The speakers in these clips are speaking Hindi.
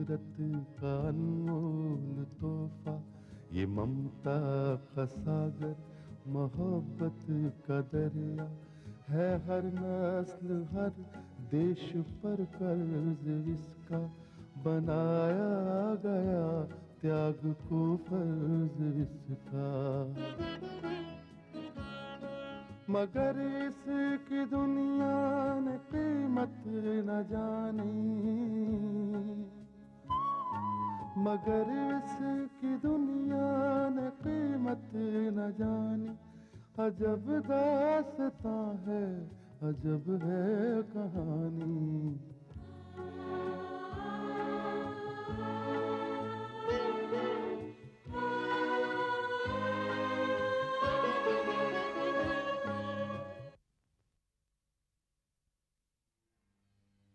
फितरत का अनमोल तोहफा, ये ममता का सागर, मोहब्बत का दरिया है। हर नस्ल हर देश पर कर्ज इसका बनाया गया, त्याग को फर्ज इसका। मगर इसकी दुनिया ने कीमत न जानी, मगर इसकी दुनिया ने कीमत न जानी। अजब दास्तां है, अजब है कहानी।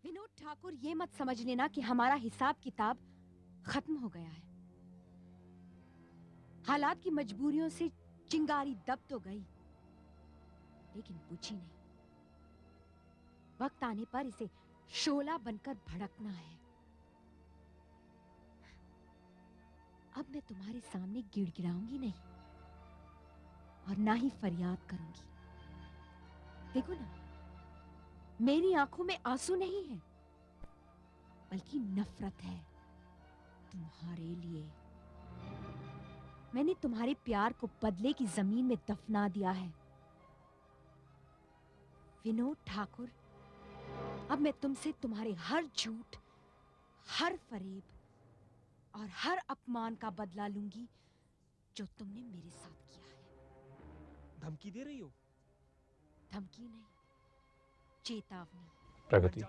विनोद ठाकुर, ये मत समझ लेना कि हमारा हिसाब किताब खत्म हो गया है। हालात की मजबूरियों से चिंगारी दब तो गई, लेकिन बुझी नहीं। वक्त आने पर इसे शोला बनकर भड़कना है। अब मैं तुम्हारे सामने गिड़गिड़ाऊंगी नहीं और ना ही फरियाद करूंगी। देखो ना, मेरी आंखों में आंसू नहीं है, बल्कि नफरत है तुम्हारे लिए। मैंने तुम्हारे प्यार को बदले की जमीन में दफना दिया है। विनोद ठाकुर, अब मैं तुमसे तुम्हारे हर झूठ, हर फरेब और हर अपमान का बदला लूंगी जो तुमने मेरे साथ किया है। धमकी दे रही हो? धमकी नहीं, चेतावनी। प्रगति,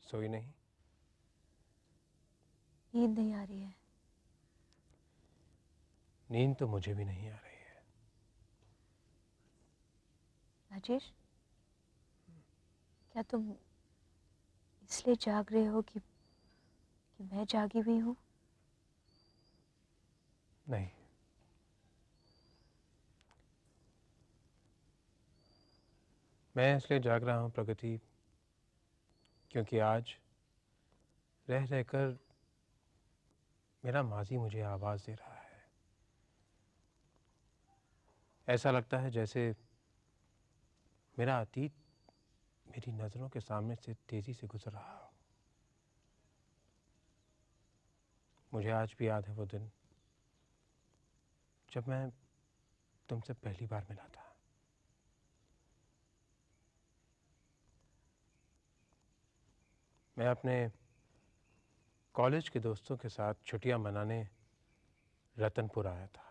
सोई नहीं? नींद नहीं आ रही है। नींद तो मुझे भी नहीं आ रही है। राजेश, क्या तुम इसलिए जाग रहे हो कि मैं जागी हुई हूँ? नहीं, मैं इसलिए जाग रहा हूँ प्रगति, क्योंकि आज रह रहकर मेरा माजी मुझे आवाज दे रहा है। ऐसा लगता है जैसे मेरा अतीत मेरी नजरों के सामने से तेजी से गुजर रहा हो। मुझे आज भी याद है वो दिन जब मैं तुमसे पहली बार मिला था। मैं अपने कॉलेज के दोस्तों के साथ छुट्टियां मनाने रतनपुर आया था।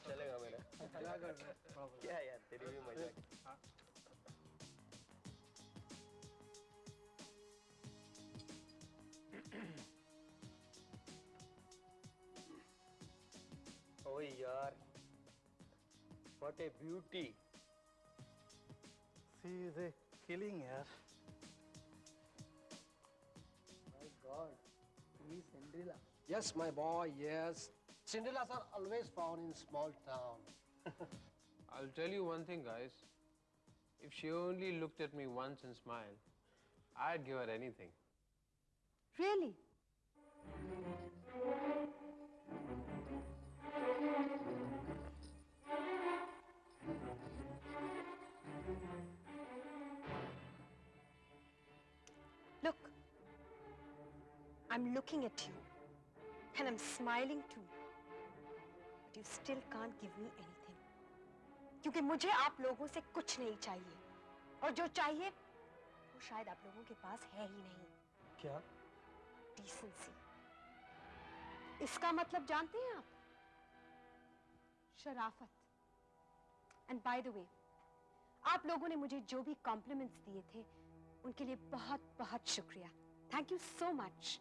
चलेगा मेरा। क्या यार, तेरी भी मजाक। ओ यार, what a beauty. She is a killing yaar. My God, he is Cinderella. Yes, my boy, yes. Cinderellas are always found in small town. I'll tell you one thing, guys. If she only looked at me once and smiled, I'd give her anything. Really? Look, I'm looking at you and I'm smiling too, but you still can't give me anything. क्योंकि मुझे आप लोगों से कुछ नहीं चाहिए, और जो चाहिए वो शायद आप लोगों के पास है ही नहीं। क्या? Decency. इसका मतलब जानते हैं आप? शराफत। And by the way, आप लोगों ने मुझे जो भी कॉम्प्लीमेंट्स दिए थे उनके लिए बहुत बहुत शुक्रिया। Thank you so much.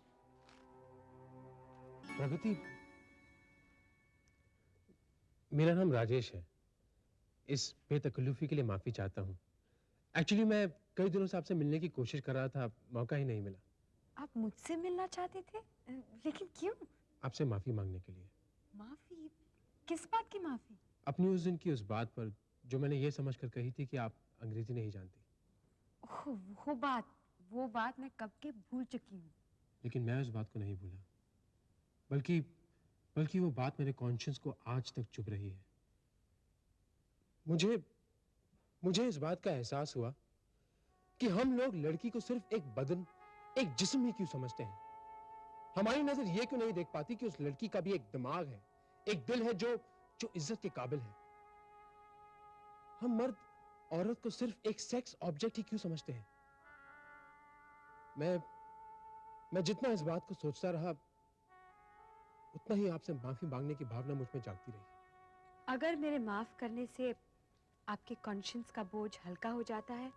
Pragati, मेरा नाम राजेश है। इस बेतकल्लुफी के लिए माफी चाहता हूँ। एक्चुअली मैं कई दिनों से आपसे मिलने की कोशिश कर रहा था, मौका ही नहीं मिला। आप मुझसे मिलना चाहते थे, लेकिन क्यों? आपसे माफी मांगने के लिए। माफी? किस बात की माफी? अपनी उस दिन की उस बात पर जो मैंने ये समझकर कही थी कि आप अंग्रेजी नहीं जानती। ओह, वो बात मैं कब के भूल चुकी हूँ। लेकिन मैं उस बात को नहीं भूला, बल्कि बल्कि वो बात मेरे कॉन्शियस को आज तक चुभ रही है। मुझे इस बात का एहसास हुआ कि हम लोग लड़की को सिर्फ एक बदन, एक जिस्म ही क्यों समझते हैं। हमारी नजर ये क्यों नहीं देख पाती कि उस लड़की का भी एक दिमाग है, एक दिल है जो जो इज्जत के काबिल है। हम मर्द औरत को सिर्फ एक सेक्स ऑब्जेक्ट ही क्यों समझते हैं। मैं जितना इस बात को सोचता रहा, उतना ही आपसे माफी मांगने की भावना मुझ में जागती रही। अगर मेरे माफ करने से आपके कॉन्शियंस का बोझ हल्का हो जाता है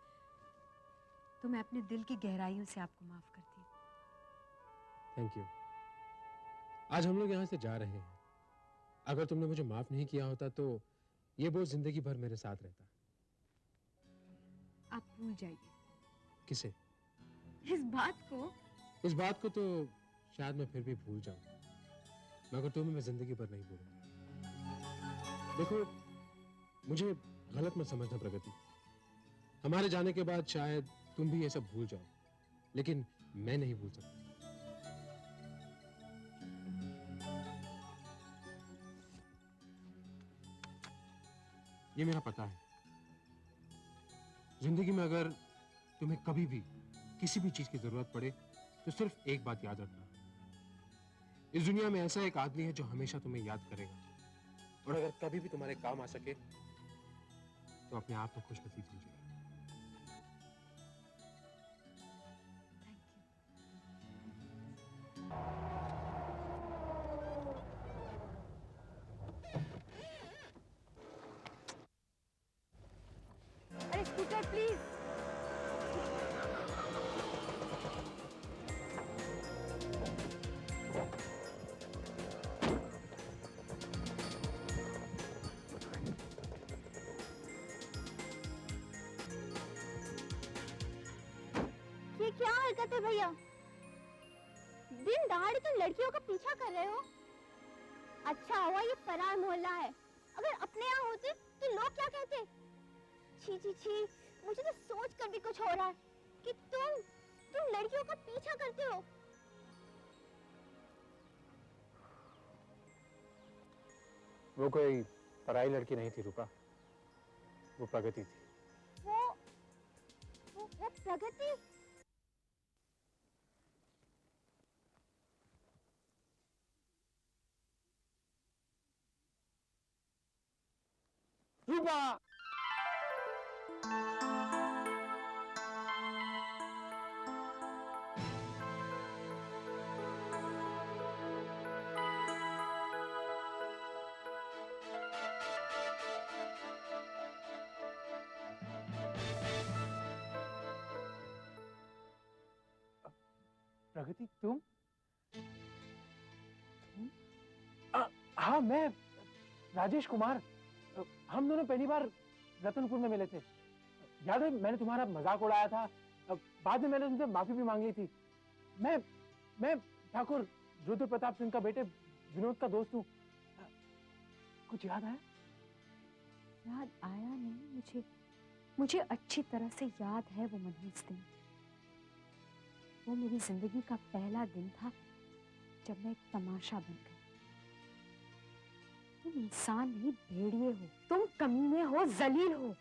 तो मैं अपने दिल की गहराइयों से आपको माफ करती हूँ। Thank you. आज हम लोग यहाँ से जा रहे हैं। अगर तुमने मुझे माफ नहीं किया होता तो ये बोझ जिंदगी भर मेरे साथ रहता। आप भूल जाइए किसे? इस बात को। इस बात को तो शायद मैं फिर भी भूल जाऊं, मगर तुम्हें मैं जिंदगी भर नहीं भूलूंगा। देखो, मुझे गलत मत समझना प्रगति। हमारे जाने के बाद शायद तुम भी ये सब भूल जाओ, लेकिन मैं नहीं भूल सकता। ये मेरा पता है। जिंदगी में अगर तुम्हें कभी भी किसी भी चीज की जरूरत पड़े तो सिर्फ एक बात याद रखना, इस दुनिया में ऐसा एक आदमी है जो हमेशा तुम्हें याद करेगा, और अगर कभी भी तुम्हारे काम आ सके तो अपने आप को खुशनसीब समझिए। अरे स्कूटर प्लीज। ये क्या हरकत है भैया? दिन दहाड़े तुम लड़कियों का पीछा कर रहे हो? अच्छा हुआ ये पराया मोहल्ला है, अगर अपने यहाँ होते तो लोग क्या कहते? छी छी छी, मुझे तो सोच कर भी कुछ हो रहा है कि तुम लड़कियों का पीछा करते हो। वो कोई पराई लड़की नहीं थी रूपा, वो प्रगति थी। वो प्रगति? रूपा! प्रगति, तुम? हाँ, मैं राजेश कुमार। हम दोनों पहली बार रतनपुर में मिले थे। याद है, मैंने तुम्हारा मजाक उड़ाया था। बाद में मैंने तुमसे माफी भी मांग ली थी। मैं ठाकुर रुद्र प्रताप सिंह का बेटे विनोद का दोस्त हूँ। कुछ याद आया? याद आया नहीं मुझे अच्छी तरह से याद है वो मनहूस दिन। वो मेरी जिंदगी का पहला दिन था जब मैं एक तमाशा बन गई। तुम इंसान नहीं, भेड़िए हो, तुम कमीने हो, जलील हो।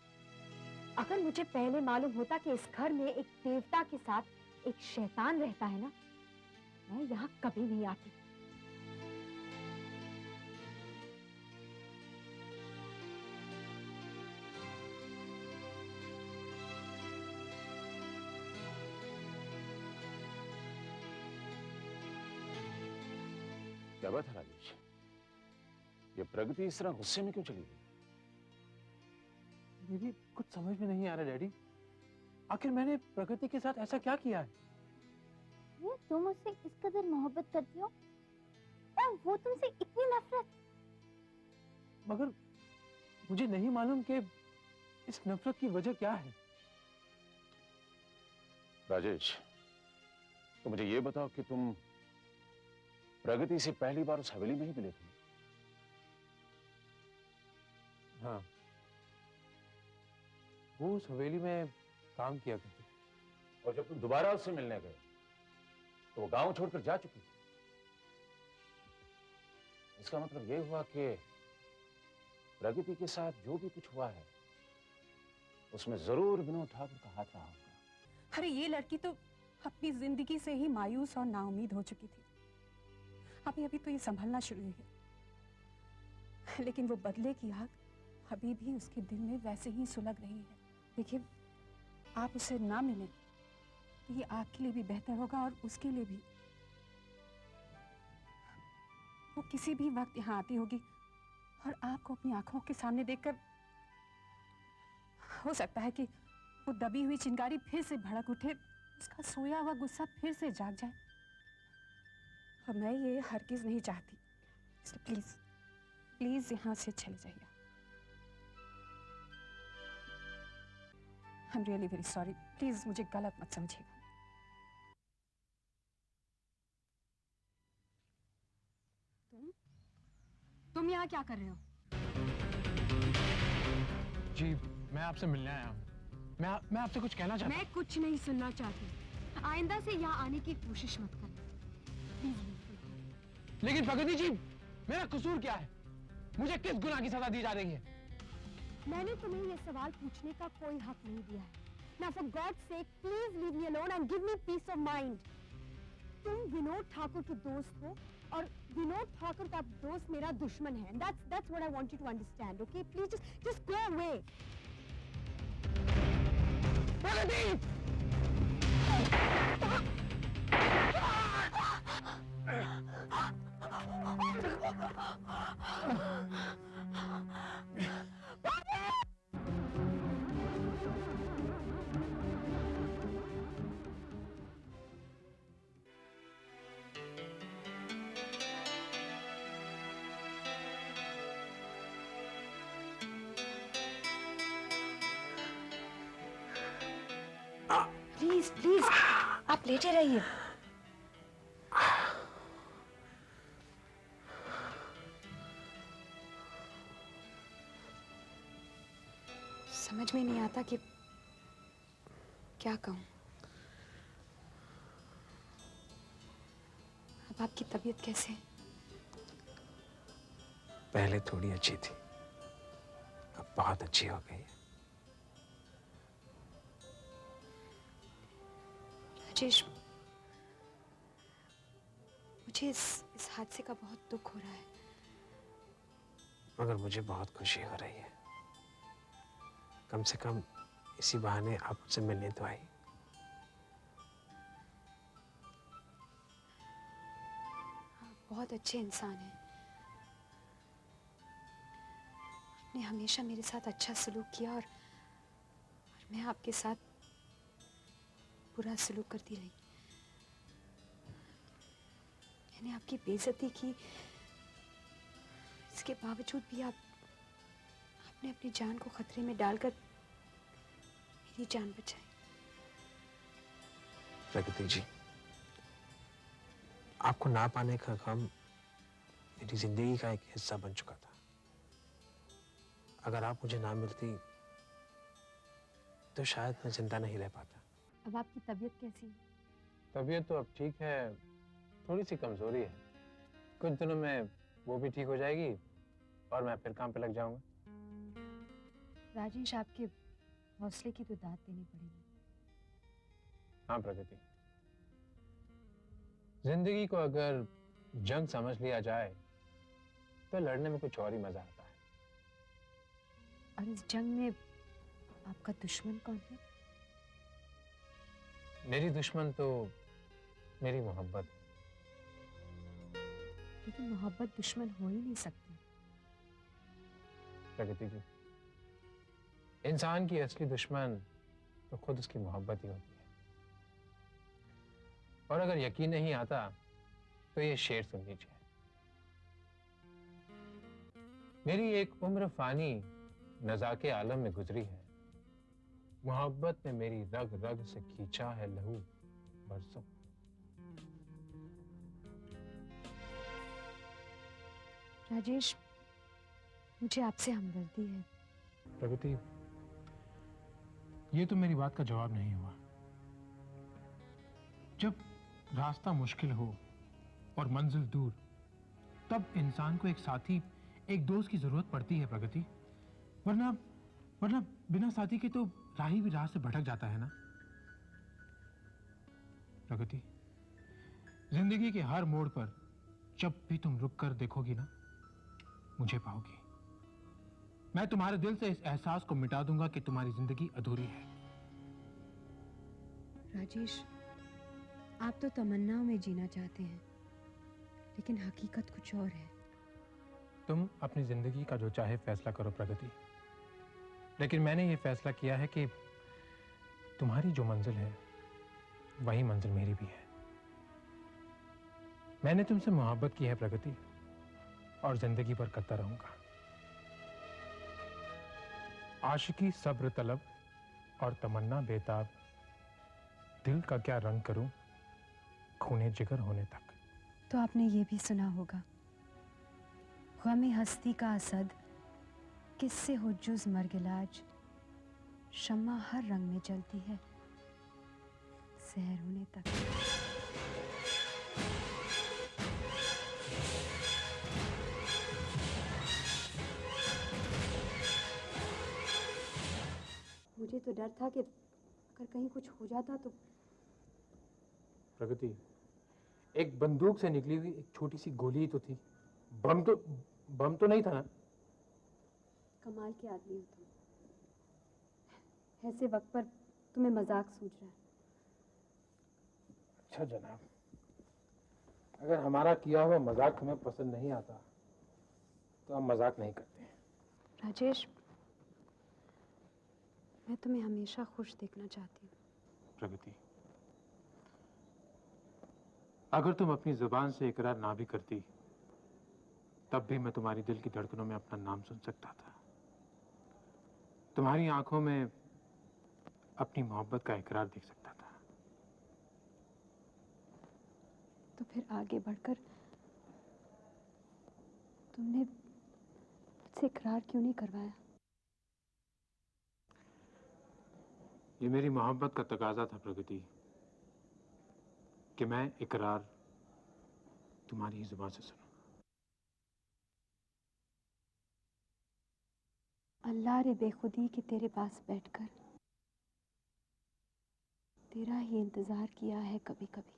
अगर मुझे पहले मालूम होता कि इस घर में एक देवता के साथ एक शैतान रहता है ना, मैं यहाँ कभी नहीं आती। क्या बात है राजेश, ये प्रगति इस तरह गुस्से में क्यों चली गई? मेरी कुछ समझ में नहीं आ रहा डैडी। आखिर मैंने प्रगति के साथ ऐसा क्या किया है? ये तुम उससे इस कदर मोहब्बत करती हो और वो तुमसे इतनी नफरत। मगर मुझे नहीं मालूम कि इस नफरत की वजह क्या है। राजेश, तो मुझे ये बताओ कि तुम प्रगति से पहली बार उस हवेली में ही मिले थे? हाँ, वो उस हवेली में काम किया करती थी। और जब तुम दोबारा उससे मिलने गए तो वो गांव छोड़कर जा चुकी थी। इसका मतलब ये हुआ कि प्रगति के साथ जो भी कुछ हुआ है उसमें जरूर विनोद ठाकुर का हाथ रहा होगा। अरे ये लड़की तो अपनी जिंदगी से ही मायूस और नाउम्मीद हो चुकी थी। अभी अभी तो ये संभलना शुरू हुई है, लेकिन वो बदले की आग अभी भी उसके दिल में वैसे ही सुलग रही है। देखिए, आप उससे ना मिलें तो ये आपके लिए भी बेहतर होगा और उसके लिए भी। वो किसी भी वक्त यहाँ आती होगी और आपको अपनी आंखों के सामने देखकर हो सकता है कि वो दबी हुई चिंगारी फिर से भड़क उठे, उसका सोया हुआ गुस्सा फिर से जाग जाए। और मैं ये हरगिज नहीं चाहती। इसलिए प्लीज प्लीज यहाँ से चले जाइए। I am really very sorry, please मुझे गलत मत समझिएगा। तुम यहाँ क्या कर रहे हो? जी मैं आपसे मिलने आया हूँ। मैं आपसे कुछ कहना चाहता हूँ। मैं कुछ नहीं सुनना चाहती। आइंदा से यहाँ आने की कोशिश मत करना। लेकिन प्रगति जी, मेरा कसूर क्या है? मुझे किस गुनाह की सजा दी जा रही है? मैंने तुम्हें ये सवाल पूछने का कोई हक नहीं दिया है। Now for God's sake, please leave me alone and give me peace of mind. तुम विनोद ठाकुर के दोस्त हो और विनोद ठाकुर का दोस्त मेरा दुश्मन है. That's what I want you to understand. Okay, please just go away. Pragati! Please please आप लेटे रहिए। समझ में नहीं आता कि क्या कहूं। अब आपकी तबीयत कैसे है? पहले थोड़ी अच्छी थी, अब बहुत अच्छी हो गई है। राजेश, मुझे इस हादसे का बहुत दुख हो रहा है। मगर मुझे बहुत खुशी हो रही है। कम से कम इसी बहाने आप मुझसे मिलने तो आई। आप बहुत अच्छे इंसान हैं। आपने हमेशा मेरे साथ अच्छा सलूक किया और मैं आपके साथ बुरा सलूक करती रही। मैंने आपकी बेइज्जती की, इसके बावजूद भी आपने अपनी जान को खतरे में डालकर मेरी जान बचाई। प्रगति जी, आपको ना पाने का गम मेरी जिंदगी का एक हिस्सा बन चुका था। अगर आप मुझे ना मिलती तो शायद मैं जिंदा नहीं रह पाता। अब आपकी तबीयत कैसी है? तबीयत तो अब ठीक है, थोड़ी सी कमजोरी है। कुछ दिनों में वो भी ठीक हो जाएगी और मैं फिर काम पे लग जाऊंगा। राजेश, आपके हौसले की तो दाद देनी पड़ेगी। हाँ प्रगति, जिंदगी को अगर जंग समझ लिया जाए तो लड़ने में कुछ और ही मजा आता है। और इस जंग में आपका दुश्मन कौन है? मेरी दुश्मन तो मेरी मोहब्बत। लेकिन मोहब्बत दुश्मन हो ही नहीं सकती। प्रगति जी, इंसान की असली दुश्मन तो खुद उसकी मोहब्बत ही होती है। और अगर यकीन नहीं आता तो ये शेर सुन लीजिए। मेरी एक उम्र फानी नज़ाके आलम में गुजरी है, मोहब्बत ने मेरी रग रग से खींचा है लहू बरसों। राजेश, मुझे आपसे हमदर्दी है। प्रगति, ये तो मेरी बात का जवाब नहीं हुआ। जब रास्ता मुश्किल हो और मंजिल दूर, तब इंसान को एक साथी, एक दोस्त की जरूरत पड़ती है प्रगति। वरना वरना बिना साथी के तो राही भी राह से भटक जाता है ना प्रगति। जिंदगी के हर मोड़ पर जब भी तुम रुक कर देखोगी ना, मुझे पाओगी। मैं तुम्हारे दिल से इस एहसास को मिटा दूंगा कि तुम्हारी जिंदगी अधूरी है। राजेश, आप तो तमन्नाओं में जीना चाहते हैं, लेकिन हकीकत कुछ और है। तुम अपनी जिंदगी का जो चाहे फैसला करो प्रगति, लेकिन मैंने ये फैसला किया है कि तुम्हारी जो मंजिल है वही मंजिल मेरी भी है। मैंने तुमसे मोहब्बत की है प्रगति, और जिंदगी भर करता रहूंगा। आशिकी सब्र तलब और तमन्ना बेताब, दिल का क्या रंग करूं खूने जिगर होने तक। तो आपने ये भी सुना होगा, गमे हस्ती का असद, किससे हो जुज मरगिलाज, शम्मा हर रंग में जलती है सहर होने तक। मुझे तो डर था कि अगर कहीं कुछ हो जाता तो। प्रगति, एक बंदूक से निकली हुई एक छोटी सी गोली ही तो थी। बम तो नहीं था ना? कमाल के आदमी हो तुम। ऐसे वक्त पर तुम्हें मजाक सूझ रहा है। अच्छा जनाब, अगर हमारा किया हुआ मजाक तुम्हें पसंद नहीं आता तो हम मजाक नहीं करते। राजेश, मैं तुम्हें हमेशा खुश देखना चाहती हूँ। प्रगति, अगर तुम अपनी जुबान से इकरार ना भी करती, तब भी मैं तुम्हारी दिल की धड़कनों में अपना नाम सुन सकता था। तुम्हारी आंखों में अपनी मोहब्बत का इकरार देख सकता था। तो फिर आगे बढ़कर तुमने मुझसे इकरार क्यों नहीं करवाया? ये मेरी मोहब्बत का तकाजा था प्रगति, कि मैं इकरार तुम्हारी ही जुबान से सुनूं। अल्लाह रे बेखुदी कि तेरे पास बैठकर तेरा ही इंतजार किया है कभी कभी।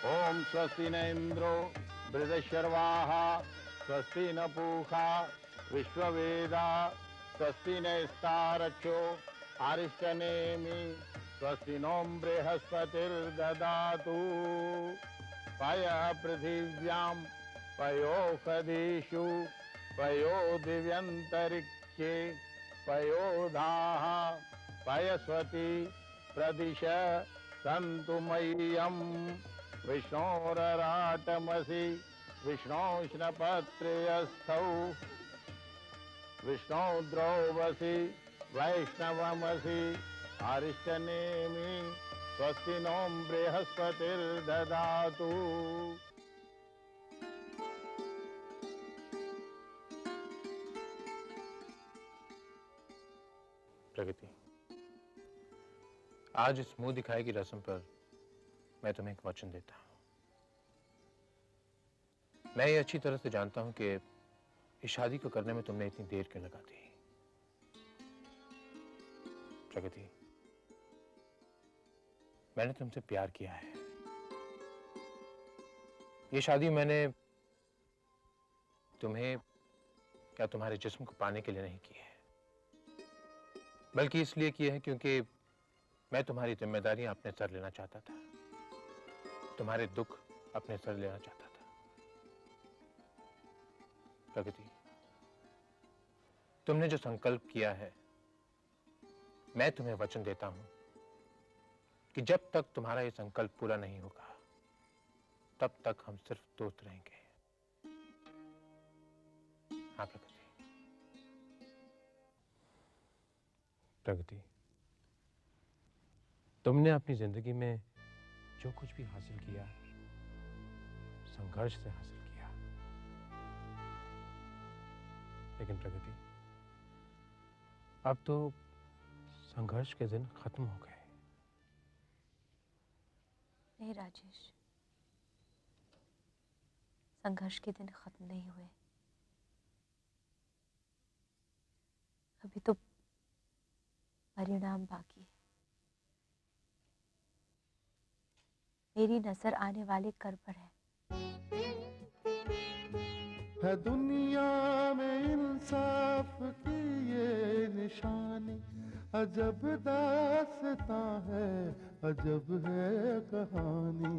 ओम स्वस्ति न इंद्रो बृहस्पतिर्वाः स्वस्ति न पूषा विश्ववेदा स्वस्ति न स्तारक्षो अरिष्टनेमि स्वस्ति नो बृहस्पतिर्ददातु पय पृथिव्यां पयोषधीषु पयो दिव्यन्तरिक्षे पयोधाः पयस्वती प्रदिश सन्तु मह्यम् विष्णोरराटमसि विष्णोष्णपत्रेयस्थौ विष्णोद्रौवसि वैष्णवमसि अरिष्टनेमि स्वस्ति नो बृहस्पतिर्ददातु। प्रगति, आज इस मुंह दिखाई की रस्म पर मैं तुम्हें एक वचन देता हूं। मैं ये अच्छी तरह से जानता हूं कि इस शादी को करने में तुमने इतनी देर क्यों लगा दी। प्रगति, मैंने तुमसे प्यार किया है। ये शादी मैंने तुम्हें या तुम्हारे जिस्म को पाने के लिए नहीं की है, बल्कि इसलिए की है क्योंकि मैं तुम्हारी जिम्मेदारियां अपने सर लेना चाहता था, तुम्हारे दुख अपने सर लेना चाहता था। प्रगति, तुमने जो संकल्प किया है, मैं तुम्हें वचन देता हूं कि जब तक तुम्हारा ये संकल्प पूरा नहीं होगा, तब तक हम सिर्फ दोस्त रहेंगे। हाँ प्रगति। प्रगति, तुमने अपनी जिंदगी में जो कुछ भी हासिल किया, संघर्ष से हासिल किया। लेकिन प्रगति, अब तो संघर्ष के दिन खत्म हो गए। नहीं राजेश, संघर्ष के दिन खत्म नहीं हुए। अभी तो परिणाम बाकी है। मेरी नजर आने वाले कर पर है दुनिया में इंसाफ की ये निशानी, अजब दास्तां है, अजब है कहानी।